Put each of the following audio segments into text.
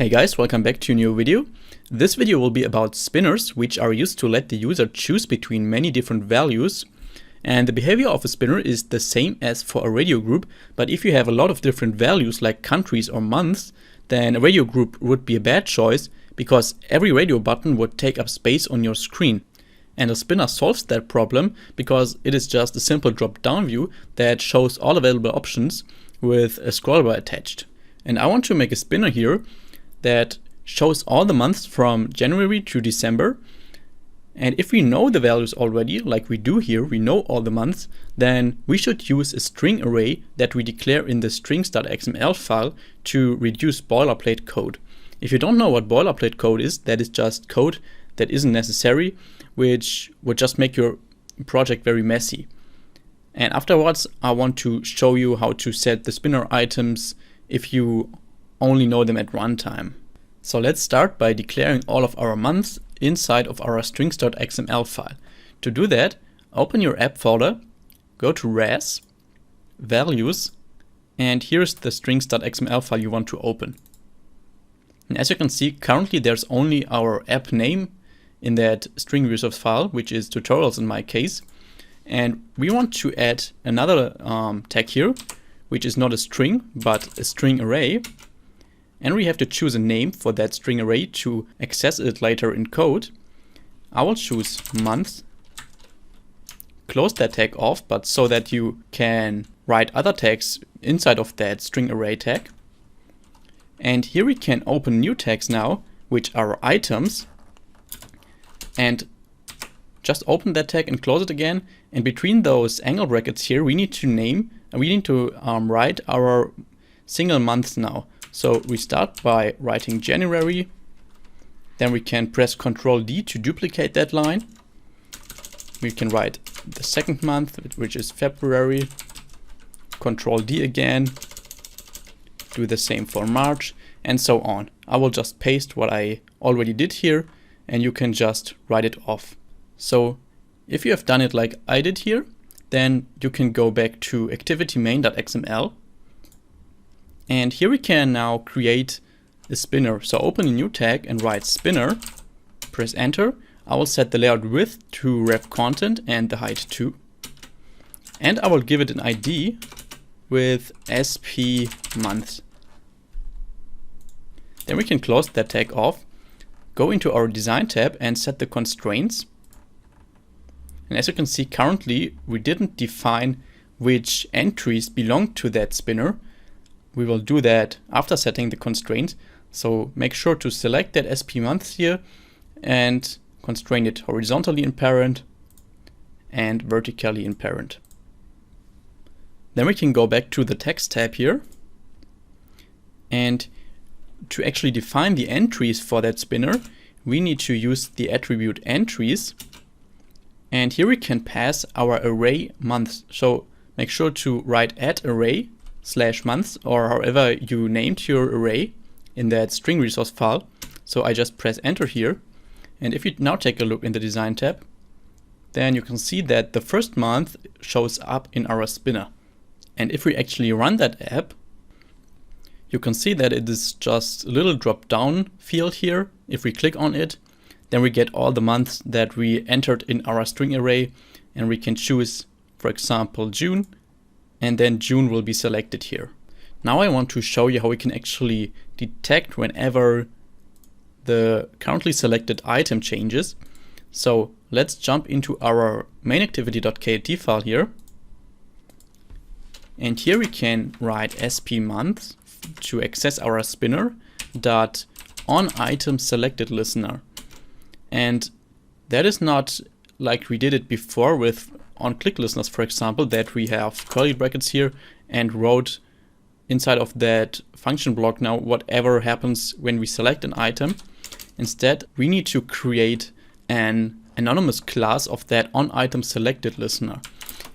Hey guys, welcome back to a new video. This video will be about spinners, which are used to let the user choose between many different values. And the behavior of a spinner is the same as for a radio group, but if you have a lot of different values like countries or months, then a radio group would be a bad choice because every radio button would take up space on your screen. And a spinner solves that problem because it is just a simple drop-down view that shows all available options with a scroll bar attached. And I want to make a spinner here that shows all the months from January to December. And if we know the values already, like we do here, we know all the months, then we should use a string array that we declare in the strings.xml file to reduce boilerplate code. If you don't know what boilerplate code is, that is just code that isn't necessary, which would just make your project very messy. And afterwards, I want to show you how to set the spinner items if you only know them at runtime. So let's start by declaring all of our months inside of our strings.xml file. To do that, open your app folder, go to res, values, and here's the strings.xml file you want to open. And as you can see, currently there's only our app name in that string resource file, which is tutorials in my case. And we want to add another tag here, which is not a string, but a string array. And we have to choose a name for that string array to access it later in code. I will choose month, close that tag off, but so that you can write other tags inside of that string array tag. And here we can open new tags now, which are items. And just open that tag and close it again. And between those angle brackets here, we need to write our single months now. So we start by writing January, then we can press Ctrl D to duplicate that line. We can write the second month, which is February, Ctrl D again, do the same for March, and so on. I will just paste what I already did here, and you can just write it off. So if you have done it like I did here, then you can go back to activity main.xml. And here we can now create a spinner. So open a new tag and write spinner, press enter. I will set the layout width to wrap content and the height too. And I will give it an ID with sp month. Then we can close that tag off, go into our design tab and set the constraints. And as you can see, currently we didn't define which entries belong to that spinner. We will do that after setting the constraint. So make sure to select that sp month here and constrain it horizontally in parent and vertically in parent. Then we can go back to the text tab here. And to actually define the entries for that spinner, we need to use the attribute entries. And here we can pass our array months. So make sure to write @array/months or however you named your array in that string resource file. So I just press enter here. And if you now take a look in the design tab, then you can see that the first month shows up in our spinner. And if we actually run that app, you can see that it is just a little drop down field here. If we click on it, then we get all the months that we entered in our string array, and we can choose, for example, June, and then June will be selected here. Now I want to show you how we can actually detect whenever the currently selected item changes. So let's jump into our main activity.kt file here. And here we can write sp month to access our spinner dot on item selected listener. And that is not like we did it before with on-click listeners, for example, that we have curly brackets here and wrote inside of that function block now whatever happens when we select an item. Instead, we need to create an anonymous class of that on-item selected listener.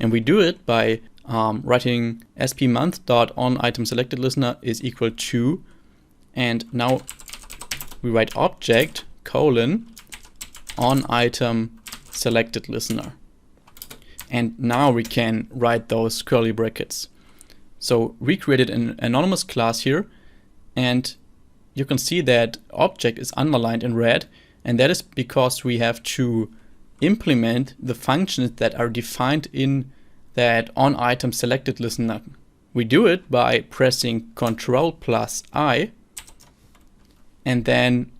And we do it by writing sp month.onItem selected listener is equal to, and now we write object : on item selected listener. And now we can write those curly brackets. So we created an anonymous class here, and you can see that object is underlined in red, and that is because we have to implement the functions that are defined in that onItemSelectedListener. We do it by pressing Ctrl+I, and then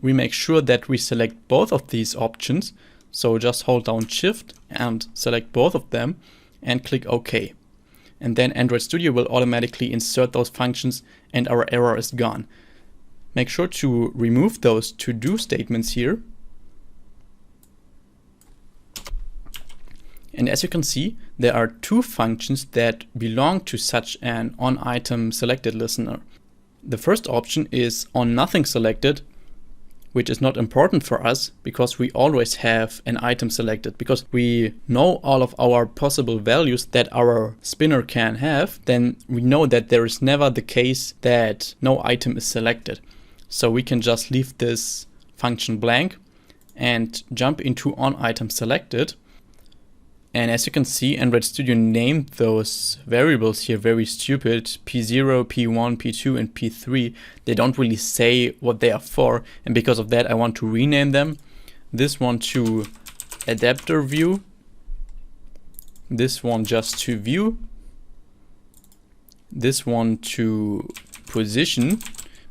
we make sure that we select both of these options. So just hold down Shift and select both of them and click OK. And then Android Studio will automatically insert those functions and our error is gone. Make sure to remove those to-do statements here. And as you can see, there are two functions that belong to such an onItemSelectedListener. The first option is onNothingSelected, which is not important for us because we always have an item selected. Because we know all of our possible values that our spinner can have, then we know that there is never the case that no item is selected. So we can just leave this function blank and jump into onItemSelected. And as you can see, Android Studio named those variables here very stupid. P0, P1, P2, and P3. They don't really say what they are for. And because of that, I want to rename them. This one to adapter view. This one just to view. This one to position,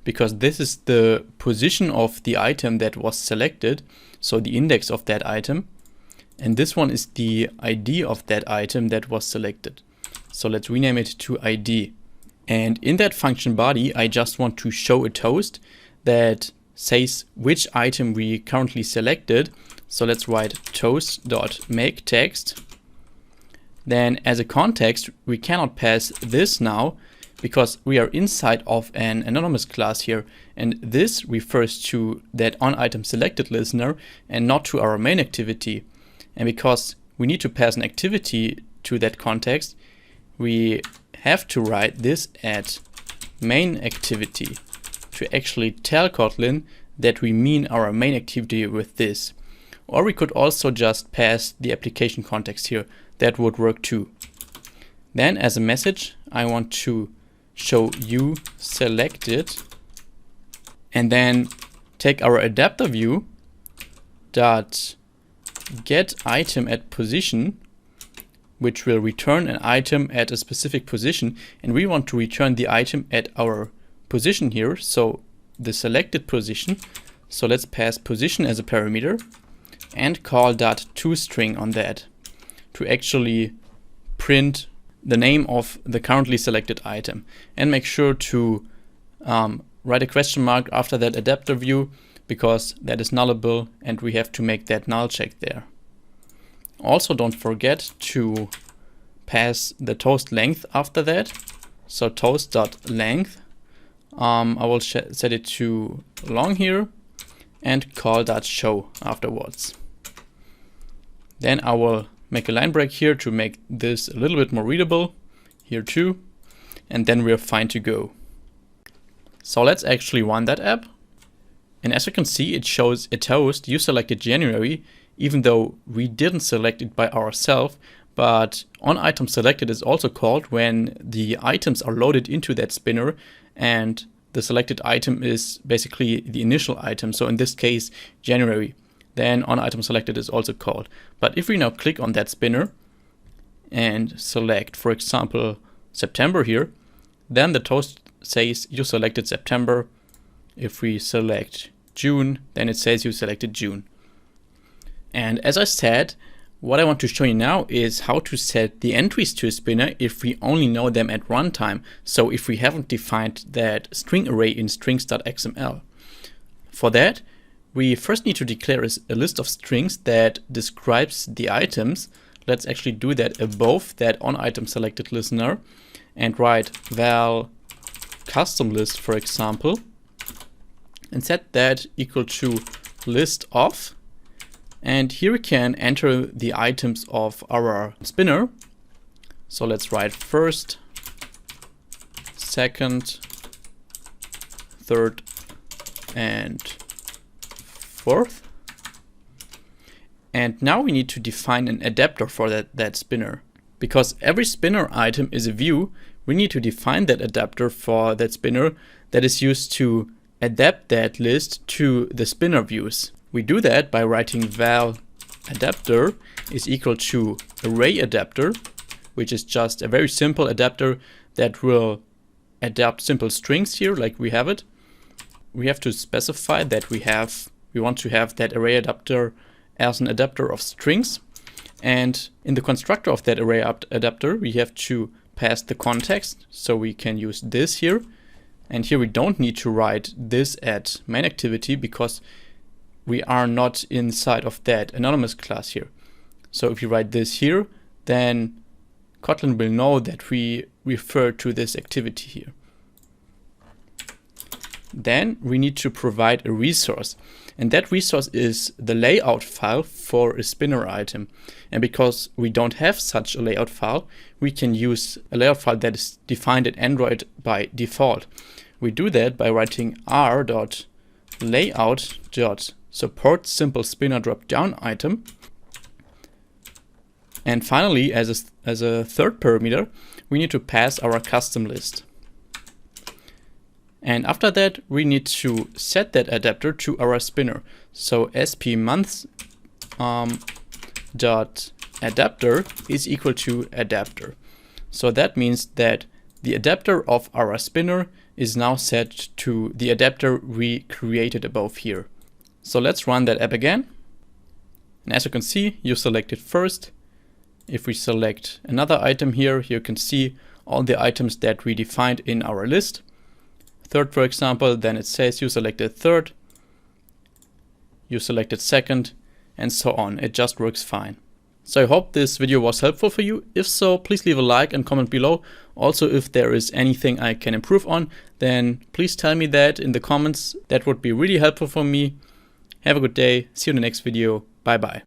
because this is the position of the item that was selected. So the index of that item. And this one is the ID of that item that was selected. So let's rename it to ID. And in that function body, I just want to show a toast that says which item we currently selected. So let's write toast.makeText. Then as a context, we cannot pass this now because we are inside of an anonymous class here. And this refers to that onItemSelectedListener and not to our main activity. And because we need to pass an activity to that context, we have to write this at main activity to actually tell Kotlin that we mean our main activity with this. Or we could also just pass the application context here. That would work too. Then as a message, I want to show you selected, and then take our adapter view dot get item at position, which will return an item at a specific position, and we want to return the item at our position here, so the selected position. So let's pass position as a parameter and call .toString on that to actually print the name of the currently selected item, and make sure to write a question mark after that adapter view, because that is nullable and we have to make that null check there. Also don't forget to pass the toast length after that. So toast.length, I will set it to long here and call .show afterwards. Then I will make a line break here to make this a little bit more readable here too, and then we're fine to go. So let's actually run that app. And as you can see, it shows a toast you selected January, even though we didn't select it by ourselves. But onItemSelected is also called when the items are loaded into that spinner and the selected item is basically the initial item. So in this case, January. Then onItemSelected is also called. But if we now click on that spinner and select, for example, September here, then the toast says you selected September. If we select June, then it says you selected June. And as I said, what I want to show you now is how to set the entries to a spinner if we only know them at runtime. So if we haven't defined that string array in strings.xml. For that, we first need to declare a list of strings that describes the items. Let's actually do that above that onItemSelectedListener and write val custom list, for example, and set that equal to list of. And here we can enter the items of our spinner. So let's write first, second, third, and fourth. And now we need to define an adapter for that spinner. Because every spinner item is a view, we need to define that adapter for that spinner that is used to adapt that list to the spinner views. We do that by writing val adapter is equal to array adapter, which is just a very simple adapter that will adapt simple strings here like we have it. We have to specify that we want to have that array adapter as an adapter of strings. And in the constructor of that array adapter, we have to pass the context. So we can use this here. And here we don't need to write this at main activity because we are not inside of that anonymous class here. So if you write this here, then Kotlin will know that we refer to this activity here. Then we need to provide a resource, and that resource is the layout file for a spinner item. And because we don't have such a layout file, we can use a layout file that is defined in Android by default. We do that by writing r.layout.support simple spinner drop-down item. And finally, as a third parameter, we need to pass our custom list. And after that, we need to set that adapter to our spinner. So sp_months dot adapter is equal to adapter. So that means that the adapter of our spinner is now set to the adapter we created above here. So let's run that app again. And as you can see, you select it first. If we select another item here, you can see all the items that we defined in our list. Third, for example, then it says you selected third, you selected second, and so on. It just works fine. So I hope this video was helpful for you. If so, please leave a like and comment below. Also, if there is anything I can improve on, then please tell me that in the comments. That would be really helpful for me. Have a good day. See you in the next video. Bye bye.